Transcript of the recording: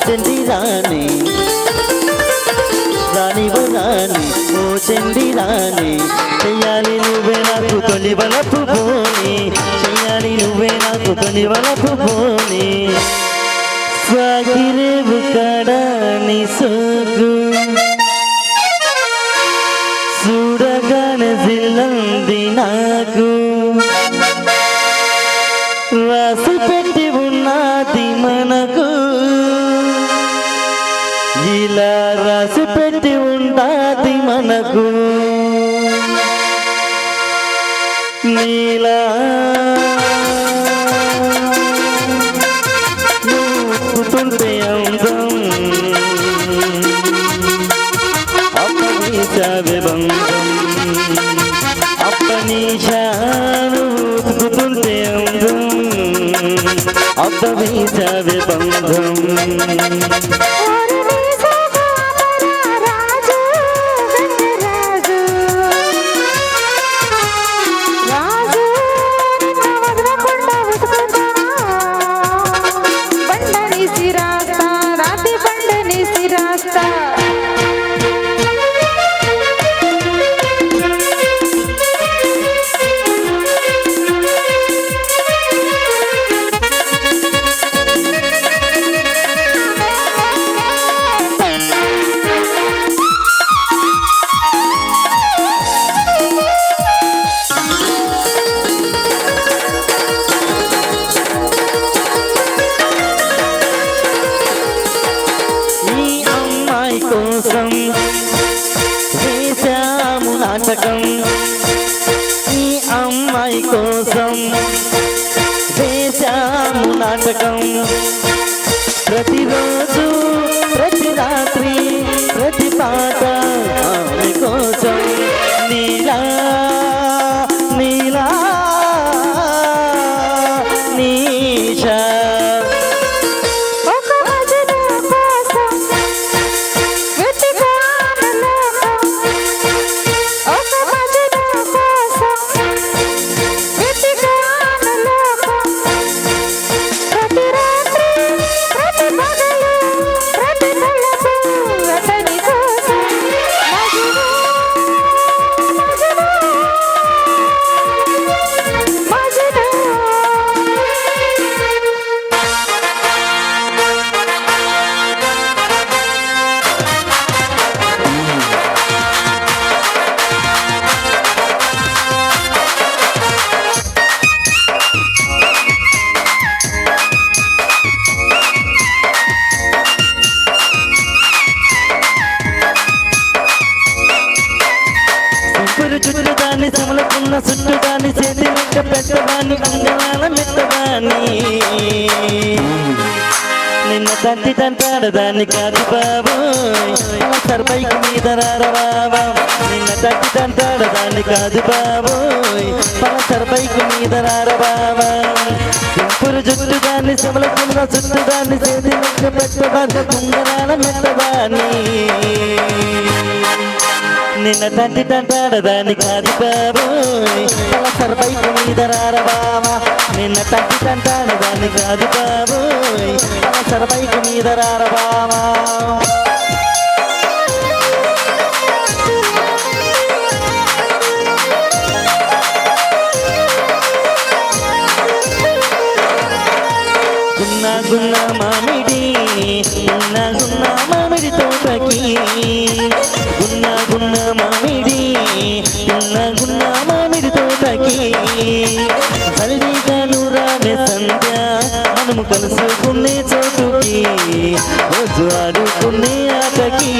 చెండి రాణి రాణివు రాణి ఓ చెండి రాణి చెయ్యాలి నువ్వే నాకు తొలి వలపు పోని చెయ్యాలి నువ్వే నాకు తొలి వలపు పోని స్వాగిరేవు కడాని సోగు చూడగానే జిల్లంది నాకు రాసి పెట్టి ఉన్నది మనకు ఇలా రాసి పెట్టి ఉన్నది మనకు నీలా నువ్వుతుంటే అందం అప్పనిచావే బంధం అప్పనిచాను నువ్వుతుంటే అందం అప్పనిచావే బంధం కోసం వేశాము నాటకం ఈ అమ్మాయి కోసం వేశాము నాటకం ప్రతిరోజు ప్రతి రాత్రి ప్రతి పాట ఆమె కోసం నీలా నీలా నీషా చుట్టుదాన్ని సమలకున్న చుట్టుదాన్ని చేతి లెక్క పెట్టదాన్ని అంగళాల మెత్తదాన్ని నిన్న తంటి తంటాడదాన్ని కాదు బాబోయ్ సర్బైకి మీద రారబాబా నిన్న తంటి తంటాడదాన్ని కాదు బాబోయ్ సర్బైకి మీద రారబాబా సింపురు చుట్టుదాన్ని సమలకున్న చుట్టుదాన్ని చేతి లెక్క పెట్టదాన్ని అంగళాల మెత్తదాన్ని నిన్న తంటి తంటాడదాన్ని కాదు బాబోయ్ సర్బైకి మీద రారబాబా నిన్న తంటి తంటాడదాన్ని కాదు బాబోయ్ సర్బైకి మీద రారబాబా గున్న గున్న మామిడి గున్న గున్న మామిడి తోటకి గున్న గున్న మామిడి గున్న గున్న మామిడి తోటకి హల్దీగాను రానే సంధ్య మనము కలుసుకునే చోటుకి రోజు ఆడుకునే ఆటకి